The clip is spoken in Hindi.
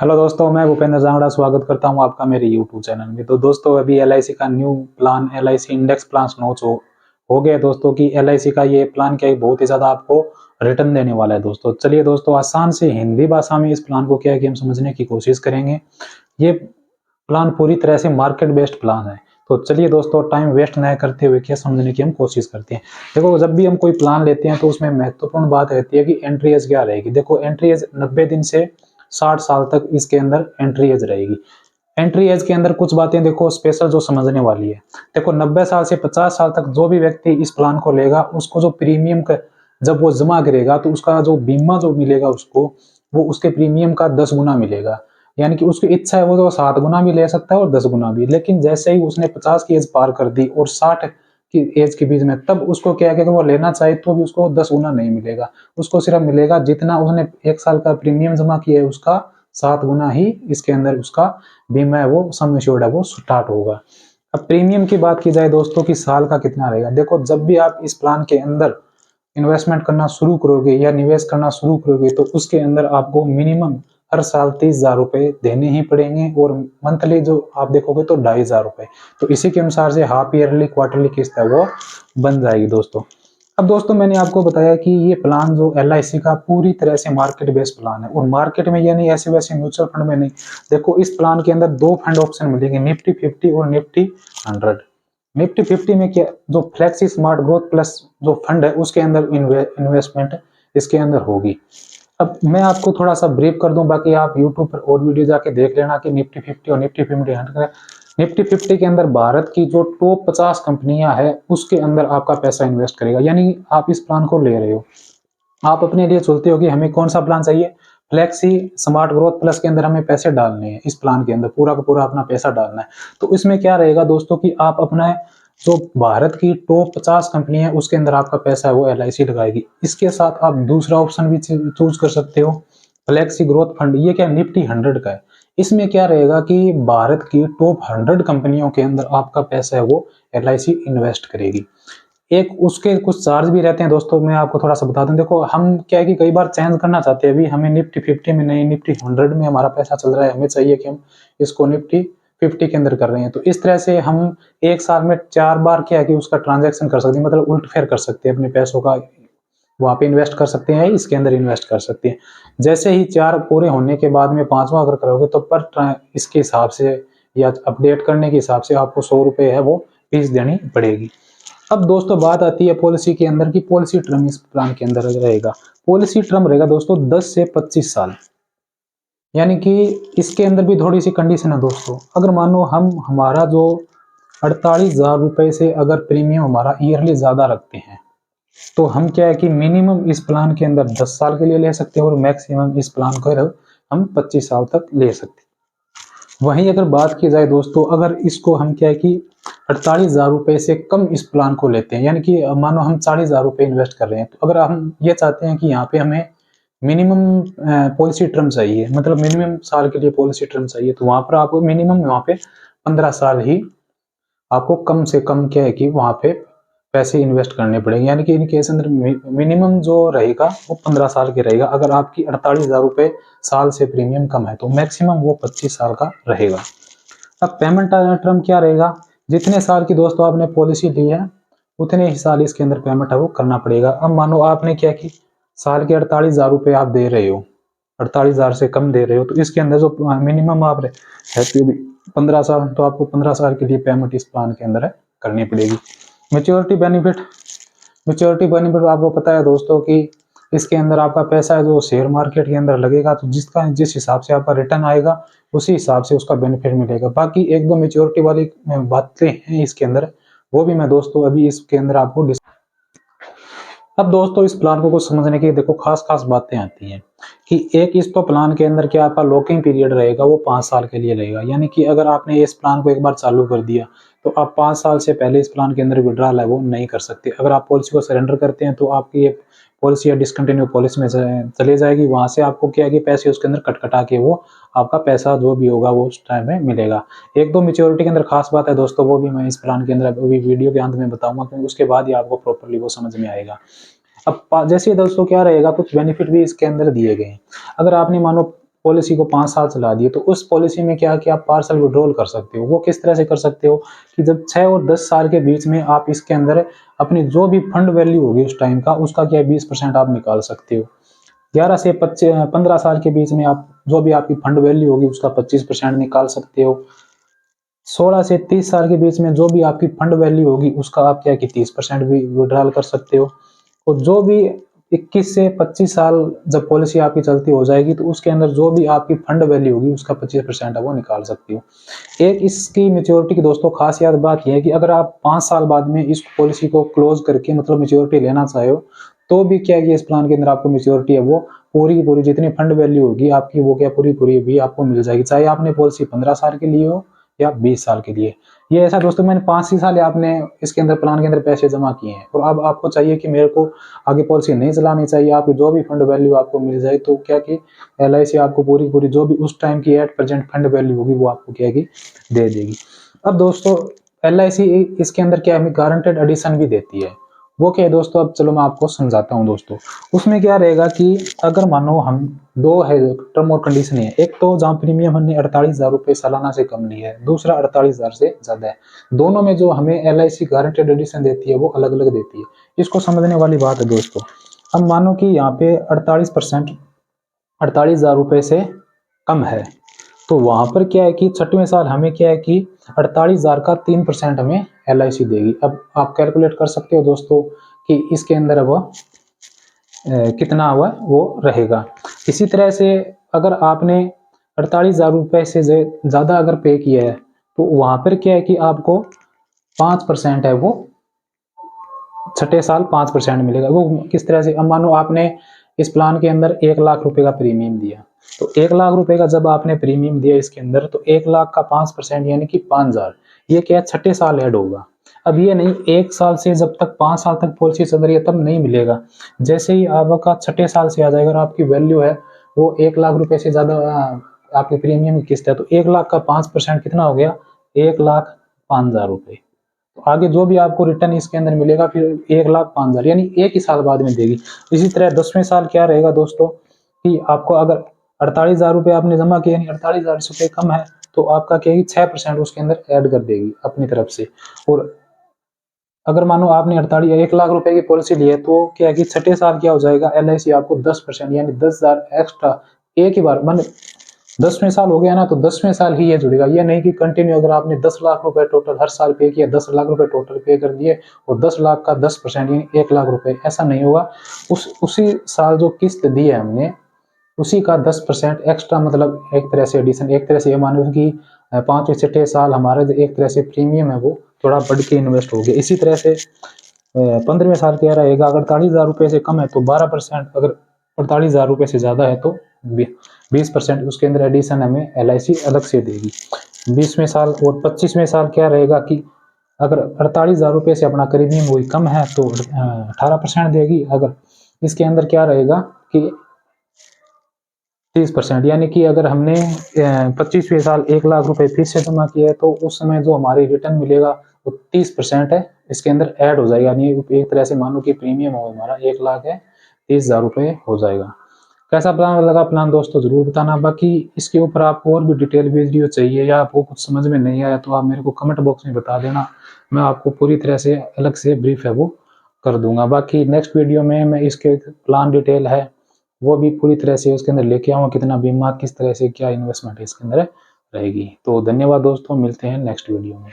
हेलो दोस्तों, मैं भूपेंद्र जांगड़ा स्वागत करता हूं आपका मेरे यूट्यूब चैनल में। तो दोस्तों, अभी एलआईसी का new plan LIC index plan launch हो गया दोस्तों। कि एलआईसी का ये प्लान क्या है, बहुत ही ज़्यादा आपको रिटर्न देने वाला है दोस्तों। चलिए दोस्तों, आसान से हिंदी भाषा में इस प्लान को क्या है कि हम समझने की कोशिश करेंगे। ये प्लान पूरी तरह से मार्केट बेस्ड प्लान है। तो चलिए दोस्तों, टाइम वेस्ट न करते हुए क्या समझने की हम कोशिश करते हैं। देखो, जब भी हम कोई प्लान लेते हैं तो उसमें महत्वपूर्ण बात रहती है कि एंट्री एज क्या रहेगी। देखो, एंट्री एज 90 दिन से 60 साल तक इसके अंदर एंट्री एज रहेगी। एंट्री एज के अंदर कुछ बातें देखो स्पेशल जो समझने वाली है। देखो, 90 साल से 50 साल तक जो भी व्यक्ति इस प्लान को लेगा, उसको जो प्रीमियम का जब वो जमा करेगा तो उसका जो बीमा जो मिलेगा उसको, वो उसके प्रीमियम का 10 गुना मिलेगा। यानी कि उसकी इच्छा है वो तो 7 गुना भी ले सकता है और 10 गुना भी। लेकिन जैसे ही उसने 50 की एज पार कर दी और 60 की एज के बीच में, तब उसको क्या है कि अगर वो लेना चाहे तो भी उसको 10 गुना नहीं मिलेगा। उसको सिर्फ मिलेगा जितना उसने 1 साल का प्रीमियम जमा किया है उसका 7 गुना ही इसके अंदर उसका बीमा है, वो सम एश्योर्ड है, वो स्टार्ट होगा। अब प्रीमियम की बात की जाए दोस्तों कि साल का कितना रहेगा। देखो, जब भी आप इस प्लान के अंदर इन्वेस्टमेंट करना शुरू करोगे या निवेश करना शुरू करोगे तो उसके अंदर आपको मिनिमम हर साल 30,000 रुपए देने ही पड़ेंगे और मंथली जो आप देखोगे तो 2,500 रुपए। तो इसी के अनुसार से हाफ ईयरली क्वार्टरली किस्त है वो बन जाएगी दोस्तों। अब दोस्तों, मैंने आपको बताया कि ये प्लान जो एलआईसी का पूरी तरह से मार्केट बेस्ड प्लान है, और मार्केट में यानी ऐसे वैसे म्यूचुअल फंड में नहीं। देखो, इस प्लान के अंदर दो फंड ऑप्शन मिलेंगे, निफ्टी 50 और निफ्टी 100। निफ्टी 50 में क्या, जो फ्लेक्सी स्मार्ट ग्रोथ प्लस जो फंड है उसके अंदर इन्वेस्टमेंट इसके अंदर होगी। अब मैं आपको थोड़ा सा ब्रीफ कर दूं, बाकी आप यूट्यूब पर और वीडियो जाके देख लेना कि निफ्टी 50 और निफ्टी 50 निफ्टी 50 के अंदर भारत की जो टॉप 50 कंपनियां हैं उसके अंदर आपका पैसा इन्वेस्ट करेगा। यानी आप इस प्लान को ले रहे हो, आप अपने लिए सोचते हो कि हमें कौन सा प्लान चाहिए, फ्लेक्सी स्मार्ट ग्रोथ प्लस के अंदर हमें पैसे डालने हैं। इस प्लान के अंदर पूरा का पूरा अपना पैसा डालना है। तो इसमें क्या रहेगा दोस्तों कि आप अपना जो भारत की टॉप 50 कंपनी है उसके अंदर आपका पैसा है वो एलआईसी लगाएगी। इसके साथ आप दूसरा ऑप्शन भी चूज कर सकते हो, फ्लेक्सी ग्रोथ फंड। ये क्या निफ्टी 100 का है। इसमें क्या रहेगा कि भारत की टॉप 100 कंपनियों के अंदर आपका पैसा है वो एलआईसी इन्वेस्ट करेगी। एक उसके कुछ चार्ज भी रहते हैं दोस्तों, मैं आपको थोड़ा सा बता दूं। देखो, हम क्या है कि कई बार चेंज करना चाहते हैं, अभी हमें निफ्टी 50 में नहीं, निफ्टी 100 में हमारा पैसा चल रहा है, हमें चाहिए कि हम इसको निफ्टी 50 के अंदर कर रहे हैं। तो इस तरह से हम एक साल में 4 बार क्या है कि उसका ट्रांजैक्शन कर सकते हैं, मतलब उल्ट फेर कर सकते हैं अपने पैसों का। वहां पे इन्वेस्ट कर सकते हैं, इसके अंदर इन्वेस्ट कर सकते हैं। जैसे ही 4 पूरे होने के बाद में 5वां अगर करोगे तो इसके हिसाब से या अपडेट करने के हिसाब से आपको 100 रुपए है वो फीस देनी पड़ेगी। अब दोस्तों, बात आती है पॉलिसी के अंदर की पॉलिसी टर्म इस प्लान के अंदर रहेगा। पॉलिसी टर्म रहेगा दोस्तों 10 से 25 साल। यानी कि इसके अंदर भी थोड़ी सी कंडीशन है दोस्तों। अगर मानो हम हमारा जो 48,000 रुपए से अगर प्रीमियम हमारा ईयरली ज्यादा रखते हैं तो हम क्या है कि मिनिमम इस प्लान के अंदर 10 साल के लिए ले सकते हैं और मैक्सिमम इस प्लान को हम 25 साल तक ले सकते हैं। वहीं अगर बात की जाए दोस्तों, अगर इसको हम क्या है कि 48,000 रुपए से कम इस प्लान को लेते हैं, यानी कि मानो हम 40,000 रुपए इन्वेस्ट कर रहे हैं, तो अगर हम ये चाहते हैं कि यहाँ पे हमें मिनिमम पॉलिसी टर्म चाहिए, मतलब मिनिमम साल के लिए पॉलिसी टर्म चाहिए, तो वहां पर आपको मिनिमम वहां पे 15 साल ही आपको कम से कम क्या है कि वहां पे पैसे इन्वेस्ट करने पड़ेंगे। यानी कि इनके अंदर मिनिमम जो रहेगा वो 15 साल के रहेगा। अगर आपकी 48,000 रुपए साल से प्रीमियम कम है तो मैक्सिमम वो 25 साल का रहेगा। अब पेमेंट टर्म क्या रहेगा, जितने साल की दोस्तों आपने पॉलिसी ली है उतने ही साल इसके अंदर पेमेंट है वो करना पड़ेगा। अब मानो आपने क्या कि साल के 48,000 रुपए आप दे रहे हो, 48,000 से कम दे रहे हो, तो इसके अंदर जो मिनिमम आप रहते हो 15 साल, तो आपको 15 साल के लिए पेमेंट इस प्लान के अंदर है करनी पड़ेगी। मेच्योरिटी बेनिफिट, मेच्योरिटी बेनिफिट आपको पता है दोस्तों कि इसके अंदर आपका पैसा है जो शेयर मार्केट के अंदर लगेगा, तो जिस हिसाब से आपका रिटर्न आएगा उसी हिसाब से उसका बेनिफिट मिलेगा। बाकी एक दो मेच्योरिटी वाली बातें हैं इसके अंदर, वो भी मैं दोस्तों अभी इसके अंदर आपको। अब दोस्तों, इस प्लान को कुछ समझने की देखो खास खास बातें आती हैं कि एक इस तो प्लान के अंदर क्या आपका लॉकिंग पीरियड रहेगा वो 5 साल के लिए रहेगा। यानी कि अगर आपने इस प्लान को एक बार चालू कर दिया तो आप 5 साल से पहले इस प्लान के अंदर विड्रॉल है वो नहीं कर सकते। अगर आप पॉलिसी को सरेंडर करते हैं तो आपकी ये पॉलिसी या डिसकंटिन्यू पॉलिसी में चले जाएगी। वहां से आपको क्या है कि पैसे उसके अंदर कटा के वो आपका पैसा जो भी होगा वो उस टाइम में मिलेगा। एक दो मेच्योरिटी के अंदर खास बात है दोस्तों, वो भी मैं इस प्लान के अंदर अभी वीडियो के अंत में बताऊंगा, क्योंकि उसके बाद ही आपको प्रॉपरली वो समझ में आएगा। अब जैसे दोस्तों क्या रहेगा, कुछ बेनिफिट भी इसके अंदर दिए गए हैं। अगर आपने मानो पॉलिसी को 5 साल चला दिए, तो उस पॉलिसी में क्या है कि आप पार्सल विड्रॉल कर सकते हो। वो किस तरह से कर सकते हो कि जब 6 और 10 साल के बीच में आप इसके अंदर अपनी जो भी फंड वैल्यू होगी उस टाइम का, उसका क्या 20% आप निकाल सकते हो। 11 से 15 साल के बीच में आप जो भी आपकी फंड वैल्यू होगी उसका 25% निकाल सकते हो। 16 से 30 साल के बीच में जो भी आपकी फंड वैल्यू होगी उसका आप क्या कि 30% भी विड्रॉल कर सकते हो। और जो भी 21 से 25 साल जब पॉलिसी आपकी चलती हो जाएगी, तो उसके अंदर जो भी आपकी फंड वैल्यू होगी उसका 25% है वो निकाल सकती हो। एक इसकी मैच्योरिटी की दोस्तों खासियत बात यह है कि अगर आप 5 साल बाद में इस पॉलिसी को क्लोज करके मतलब मैच्योरिटी लेना चाहे हो, तो भी क्या है कि इस प्लान के अंदर आपको मैच्योरिटी है वो पूरी की पूरी जितनी फंड वैल्यू होगी आपकी वो क्या पूरी पूरी भी आपको मिल जाएगी, चाहे आपने पॉलिसी 15 साल के लिए हो या 20 साल के लिए। ये ऐसा दोस्तों मैंने 5 ही साल आपने इसके अंदर प्लान के अंदर पैसे जमा किए हैं और अब आपको चाहिए कि मेरे को आगे पॉलिसी नहीं चलानी चाहिए, आपकी जो भी फंड वैल्यू आपको मिल जाए, तो क्या कि LIC आपको पूरी पूरी जो भी उस टाइम की एट प्रेजेंट फंड वैल्यू होगी वो आपको क्या कि दे देगी। अब दोस्तों LIC इसके अंदर क्या है गारंटेड एडिशन भी देती है। वो क्या है दोस्तों, अब चलो मैं आपको समझाता हूँ दोस्तों। उसमें क्या रहेगा कि अगर मानो हम दो है टर्म और कंडीशन है, एक तो जहाँ प्रीमियम हमने 48,000 रुपये सालाना से कम लिया है, दूसरा 48,000 से ज्यादा है। दोनों में जो हमें LIC गारंटेड एडिशन देती है वो अलग अलग देती है। इसको समझने वाली बात है दोस्तों। अब मानो कि यहाँ पे 48% 48,000 रुपये से कम है, तो वहां पर क्या है कि 6वें साल हमें क्या है कि 48,000 का 3% हमें LIC देगी। अब आप कैलकुलेट कर सकते हो दोस्तों कि इसके अंदर अब कितना हुआ वो रहेगा। इसी तरह से अगर आपने 48,000 रुपये से ज्यादा अगर पे किया है, तो वहां पर क्या है कि आपको 5% है वो 6ठे साल 5% मिलेगा। वो किस तरह से, अब मानो आपने इस प्लान के अंदर 1,00,000 रुपए का प्रीमियम दिया, तो 1,00,000 रुपए का जब आपने प्रीमियम दिया इसके अंदर, तो 1,00,000 का 5% यानी कि 5,000, ये क्या है 6ठे साल ऐड होगा। अब ये नहीं 1 साल से जब तक 5 साल तक पॉलिसी चल रही है तब नहीं मिलेगा। जैसे ही आपका 6ठे साल से आ जाएगा और आपकी वैल्यू है वो 1,00,000 रुपए से ज्यादा आपके प्रीमियम की किस्त है, तो 1,00,000 का 5% कितना हो गया 1,05,000 रुपए। आगे जो भी आपको रिटर्न इसके अंदर मिलेगा फिर 1,05,000 यानी एक ही साल बाद में देगी। इसी तरह 10वें साल क्या रहेगा दोस्तों कि आपको अगर 48,000 रुपये आपने जमा किए यानी 48,000 रुपये कम है, तो आपका क्या है 6% उसके अंदर ऐड कर देगी अपनी तरफ से। और अगर मानो आपने 1,00,000 रुपए की पॉलिसी ली है, तो क्या है कि 6ठे साल क्या हो जाएगा LIC आपको 10% यानी 10,000 एक्स्ट्रा एक ही बार, मान 10वें साल हो गया ना, तो 10वें साल ही ये जुड़ेगा। ये नहीं कि कंटिन्यू अगर आपने 10 लाख रुपए टोटल हर साल पे किया, 10 लाख रुपए टोटल पे कर दिए और 10 लाख का 10% यानी 1,00,000 रुपए, ऐसा नहीं होगा। उसी साल जो किस्त दी है हमने उसी का 10% एक्स्ट्रा, मतलब एक तरह से एडिशन, एक तरह से ये मानो कि 5वें 6ठे साल हमारा जो एक तरह से प्रीमियम है वो थोड़ा बढ़ के इन्वेस्ट हो गया। इसी तरह से 15वें साल क्या रहेगा, अगर 48,000 रुपये से कम है तो 12%, अगर 48,000 रुपये से ज्यादा है तो 20% उसके अंदर एडिशन हमें LIC अलग से देगी। 20वें साल और 25वें साल क्या रहेगा कि अगर 48,000 रुपये से अपना प्रीमियम वही कम है तो 18% देगी। अगर इसके अंदर क्या रहेगा कि 30%, यानी कि अगर हमने 25वें साल 1,00,000 रुपए फिर से जमा किया है, तो उस समय जो हमारी रिटर्न मिलेगा वो 30% है इसके अंदर ऐड हो जाएगा। यानी एक तरह से मानो कि प्रीमियम हो हमारा 1,00,000 है 30,000 रुपये हो जाएगा। कैसा प्लान लगा प्लान दोस्तों जरूर बताना। बाकी इसके ऊपर आपको और भी डिटेल वीडियो चाहिए या आपको कुछ समझ में नहीं आया तो आप मेरे को कमेंट बॉक्स में बता देना, मैं आपको पूरी तरह से अलग से ब्रीफ है वो कर दूंगा। बाकी नेक्स्ट वीडियो में मैं इसके प्लान डिटेल है वो भी पूरी तरह से उसके अंदर लेके आऊँगा, कितना बीमा किस तरह से क्या इन्वेस्टमेंट है इसके अंदर रहेगी। तो धन्यवाद दोस्तों, मिलते हैं नेक्स्ट वीडियो में।